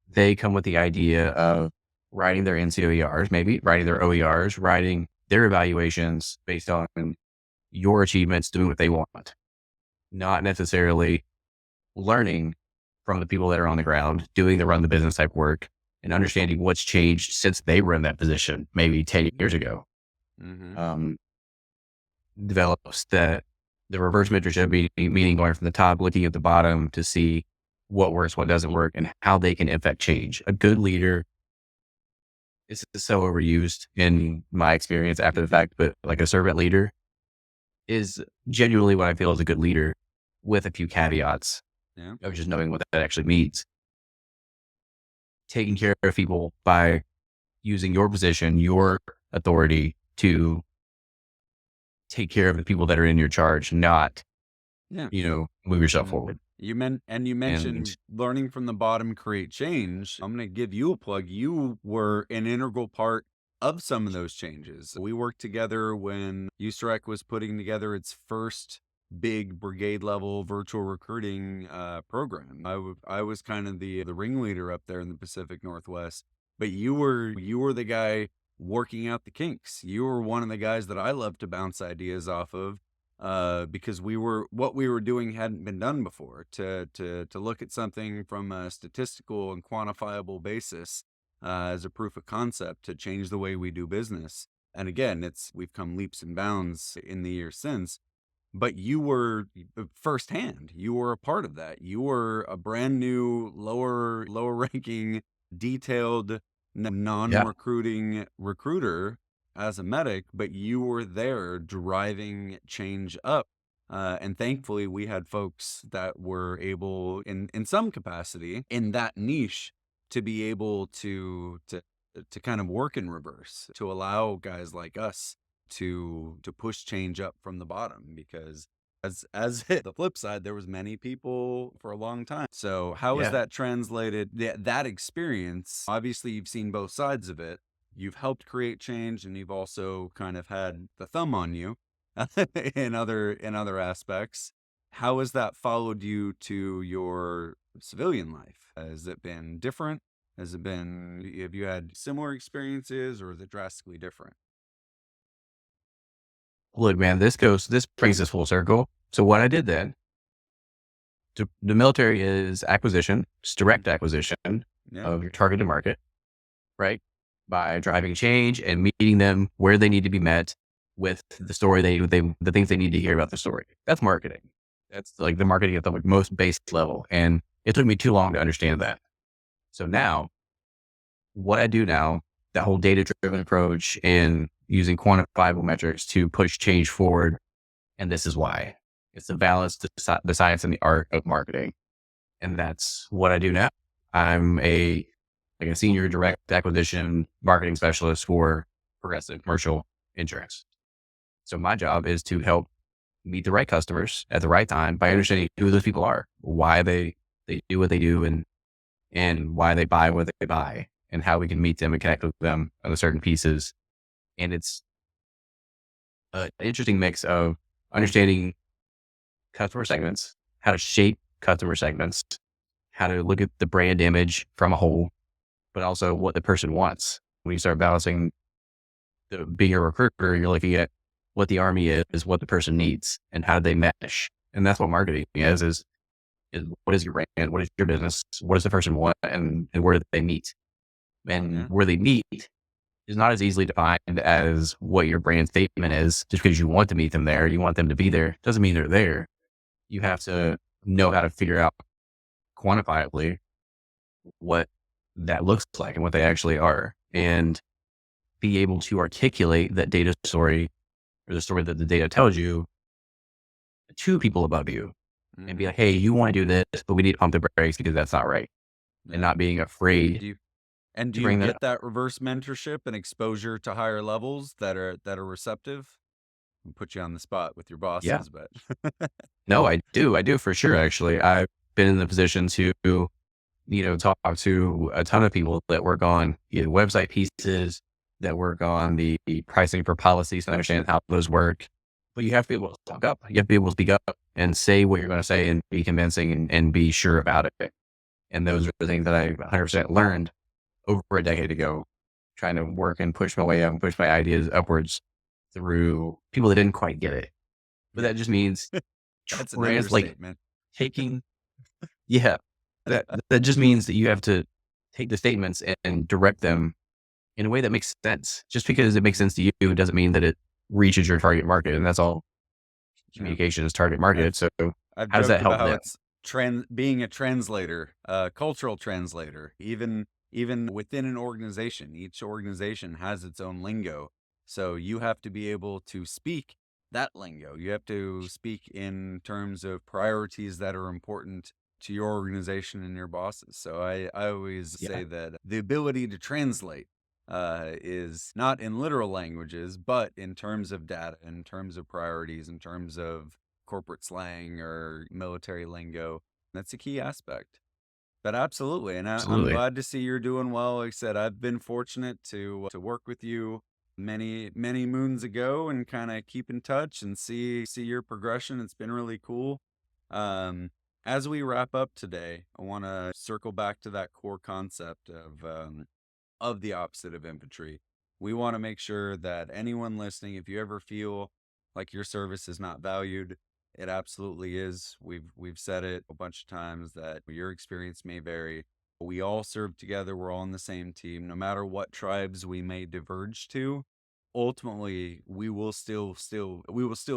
they come with the idea of writing their NCOERs, maybe writing their OERs, writing their evaluations based on your achievements, doing what they want, not necessarily learning from the people that are on the ground, doing the run the business type work and understanding what's changed since they were in that position, maybe 10 years ago. Mm-hmm. Develops the reverse mentorship, meaning going from the top, looking at the bottom to see what works, what doesn't work, and how they can affect change. A good leader, this is so overused in my experience after the fact, but like a servant leader is genuinely what I feel is a good leader, with a few caveats Yeah. of just knowing what that actually means. Taking care of people by using your position, your authority to take care of the people that are in your charge, not, Yeah. move yourself Yeah. forward. You mentioned And learning from the bottom create change. I'm going to give you a plug. You were an integral part of some of those changes. We worked together when USREC was putting together its first big brigade level virtual recruiting program. I was kind of the ringleader up there in the Pacific Northwest, but you were the guy working out the kinks. You were one of the guys that I love to bounce ideas off of, because what we were doing hadn't been done before. To look at something from a statistical and quantifiable basis, as a proof of concept to change the way we do business. And again, we've come leaps and bounds in the years since. But you were firsthand. You were a part of that. You were a brand new, lower ranking, detailed, yeah, non-recruiting recruiter as a medic, but you were there driving change up. And thankfully, we had folks that were able, in some capacity, in that niche, to be able to kind of work in reverse, to allow guys like us to push change up from the bottom, because as the flip side, there was many people for a long time. So how is yeah, that translated, that experience? Obviously you've seen both sides of it. You've helped create change, and you've also kind of had the thumb on you in other aspects. How has that followed you to your civilian life? Has it been different? Have you had similar experiences, or is it drastically different? look, man, this brings us full circle. So what I did then, the military is acquisition, it's direct acquisition Yeah. of your targeted market, right? By driving change and meeting them where they need to be met with the story the things they need to hear about the story. That's marketing. That's like the marketing at the most basic level. And it took me too long to understand that. So now what I do now, that whole data driven approach and using quantifiable metrics to push change forward. And this is why it's the balance, the science and the art of marketing. And that's what I do now. I'm a senior direct acquisition marketing specialist for Progressive Commercial Insurance. So my job is to help meet the right customers at the right time by understanding who those people are, why they do what they do, and why they buy what they buy, and how we can meet them and connect with them on the certain pieces. And it's an interesting mix of understanding customer segments, how to shape customer segments, how to look at the brand image from a whole, but also what the person wants. When you start balancing being a recruiter, you're looking at what the army is, what the person needs, and how do they mesh. And that's what marketing is what is your brand? What is your business? What does the person want? And where do they meet? And where they meet is not as easily defined as what your brand statement is. Just because you want to meet them there, you want them to be there, doesn't mean they're there. You have to know how to figure out quantifiably what that looks like and what they actually are, and be able to articulate that data story or the story that the data tells you to people above you, and be like, hey, you want to do this, but we need to pump the brakes because that's not right. And not being afraid. Do you get that reverse mentorship and exposure to higher levels that are receptive? I'll put you on the spot with your Yeah. bosses, but No, I do for sure. Actually, I've been in the position to, talk to a ton of people that work on either website pieces, that work on the pricing for policies and understand how those work. But you have to be able to talk up. You have to be able to speak up and say what you're going to say and be convincing and be sure about it. And those are the things that I 100% learned over a decade ago, trying to work and push my way up and push my ideas upwards through people that didn't quite get it. But that just means that's an understatement. Taking, yeah, that just means that you have to take the statements and direct them in a way that makes sense. Just because it makes sense to you doesn't mean that it reaches your target market. And that's all communication is target market. So I've how does that joked help about how them? it's being a translator, cultural translator, even within an organization. Each organization has its own lingo. So you have to be able to speak that lingo. You have to speak in terms of priorities that are important to your organization and your bosses. So I always say that the ability to translate is not in literal languages, but in terms of data, in terms of priorities, in terms of corporate slang or military lingo. That's a key aspect. But absolutely, and I'm Absolutely. glad to see you're doing well. Like I said, I've been fortunate to work with you many moons ago and kind of keep in touch and see your progression. It's been really cool. As we wrap up today, I want to circle back to that core concept of the opposite of infantry. We want to make sure that anyone listening, if you ever feel like your service is not valued, it absolutely is. We've said it a bunch of times that your experience may vary. But we all serve together. We're all on the same team. No matter what tribes we may diverge to, ultimately we will still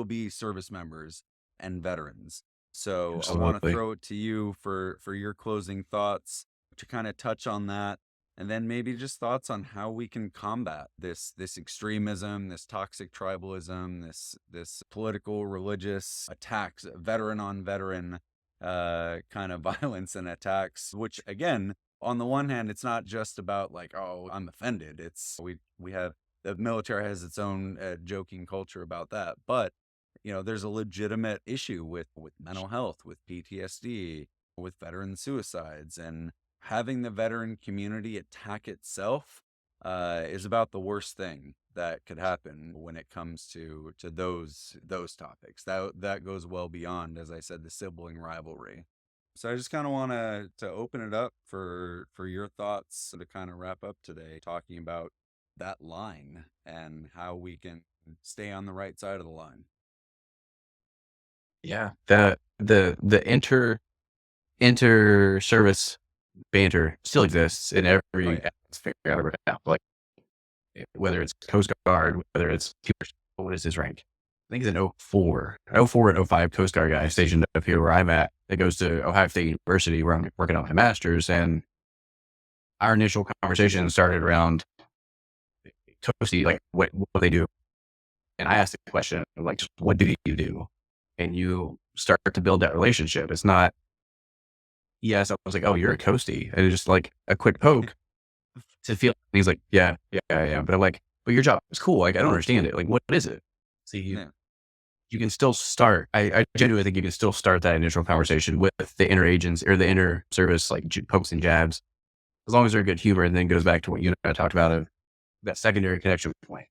be service members and veterans. So I want to Absolutely. throw it to you for your closing thoughts to kind of touch on that, and then maybe just thoughts on how we can combat this extremism, this toxic tribalism, this political religious attacks, veteran on veteran kind of violence and attacks, which again, on the one hand, it's not just about like, oh, I'm offended. It's we have the military has its own joking culture about that, but there's a legitimate issue with mental health, with PTSD, with veteran suicides, and having the veteran community attack itself is about the worst thing that could happen when it comes to those topics. That goes well beyond, as I said, the sibling rivalry. So I just kind of want to open it up for your thoughts to kind of wrap up today, talking about that line and how we can stay on the right side of the line. Yeah. The inter service banter still exists in Oh every yeah. atmosphere ever have. Like whether it's Coast Guard, whether it's what is his rank? I think it's an 04. 04 and 05 Coast Guard guy stationed up here where I'm at that goes to Ohio State University where I'm working on my master's. And our initial conversation started around Toasty, like what they do. And I asked the question, like, just what do you do? And you start to build that relationship. It's not, yes, I was like, oh, you're a Coastie. And it's just like a quick poke to feel. And he's like, yeah. But I'm like, but your job is cool. Like, I don't understand it. Like, what is it? So Yeah. you can still start. I genuinely think you can still start that initial conversation with the inner agents or the inner service, like pokes and jabs, as long as they're good humor, and then goes back to what you and I talked about of that secondary connection point.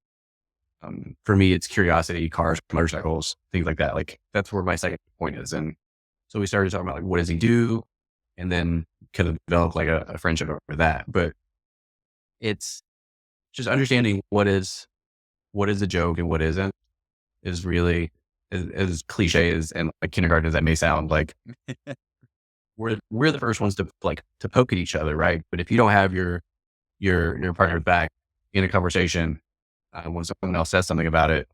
For me, it's curiosity, cars, motorcycles, things like that. Like that's where my second point is. And so we started talking about like, what does he do? And then could have developed like a friendship over that. But it's just understanding what is a joke and what isn't is really as cliche as and like kindergarten as that may sound. Like we're the first ones to like to poke at each other, right? But if you don't have your partner back in a conversation when someone else says something about it,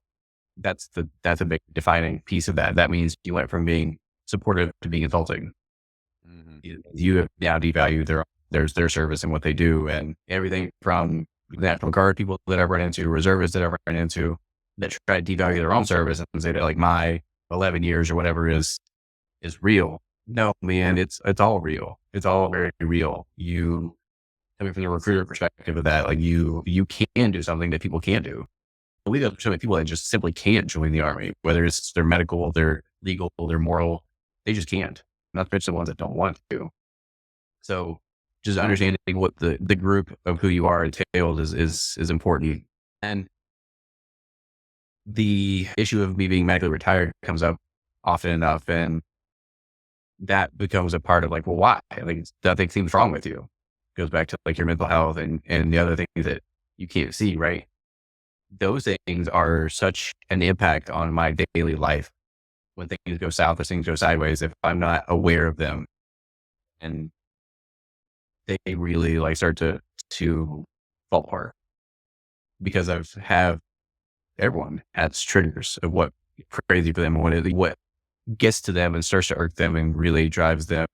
that's a big defining piece of that. That means you went from being supportive to being insulting. Mhm. You have now devalued their service and what they do, and everything from the National Guard people that I've run into, reservists that I've run into, that try to devalue their own service and say that like my 11 years or whatever is real. No, man, it's all real. It's all very real. You coming from the recruiter perspective of that, like you can do something that people can't do. We have so many people that just simply can't join the army, whether it's their medical, their legal, their moral, they just can't. Not to mention the ones that don't want to. So just understanding what the group of who you are entailed is important. And the issue of me being medically retired comes up often enough, and that becomes a part of like, well, why? Like nothing seems wrong with you. Goes back to like your mental health and the other things that you can't see, right? Those things are such an impact on my daily life when things go south or things go sideways if I'm not aware of them. And they really like start to fall apart because I've have everyone has triggers of what crazy for them and what gets to them and starts to irk them and really drives them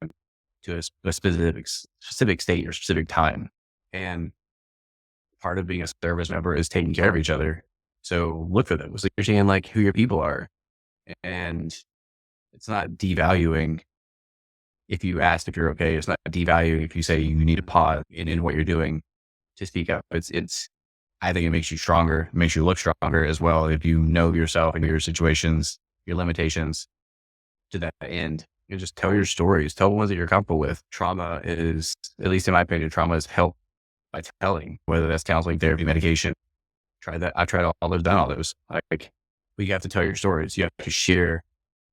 to a specific state or specific time. And part of being a service member is taking care of each other. So look for them. So you're seeing like who your people are. And it's not devaluing if you ask if you're okay. It's not devaluing if you say you need to pause in what you're doing to speak up. I think it makes you stronger, makes you look stronger as well. If you know yourself and your situations, your limitations to that end, you just tell your stories, tell the ones that you're comfortable with. Trauma is, at least in my opinion, trauma is helped by telling, whether that's counseling, therapy, medication. Try that. I tried all those, done all those. Like, but you have to tell your stories. You have to share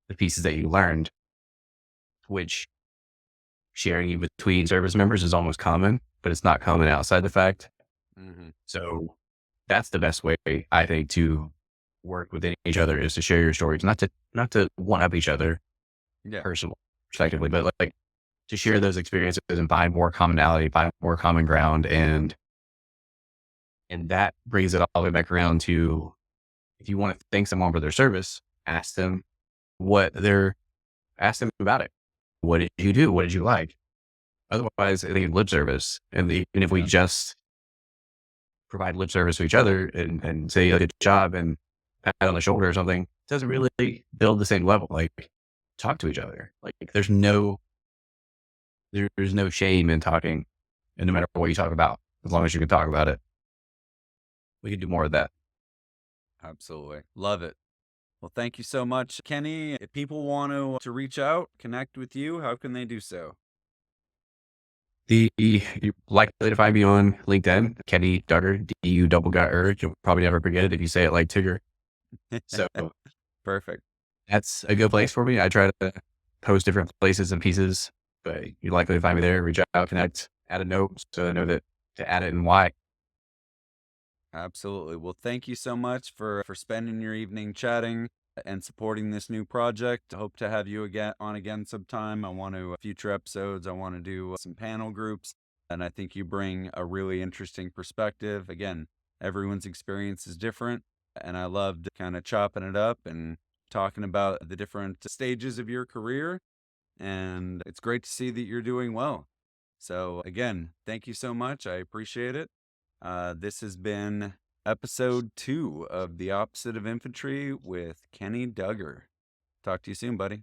the pieces that you learned, which sharing between service members is almost common, but it's not common outside the fact. Mhm. So that's the best way, I think, to work within each other is to share your stories, not to one up each other Yeah. personally, respectively, but like to share those experiences and find more commonality, find more common ground, and that brings it all the way back around to if you want to thank someone for their service, ask them what they're ask them about it. What did you do? What did you like? Otherwise, I think lip service, and even if we Yeah. just provide lip service to each other and say a good job and pat on the shoulder or something, doesn't really build the same level. Like talk to each other. Like there's no shame in talking, and no matter what you talk about, as long as you can talk about it, we can do more of that. Absolutely. Love it. Well, thank you so much, Kenny. If people want to reach out, connect with you, how can they do so? You're likely to find me on LinkedIn, Kenny Duggar, Duggar. You'll probably never forget it if you say it like Tigger. So Perfect. that's a good place for me. I try to post different places and pieces, but you're likely to find me there. Reach out, connect, add a note so I know that to add it and why. Absolutely. Well, thank you so much for spending your evening chatting and supporting this new project. I hope to have you again sometime. I want to future episodes. I want to do some panel groups, and I think you bring a really interesting perspective. Again, everyone's experience is different, and I loved kind of chopping it up and talking about the different stages of your career. And it's great to see that you're doing well. So again, thank you so much. I appreciate it. This has been episode 2 of The Opposite of Infantry with Kenny Duggar. Talk to you soon, buddy.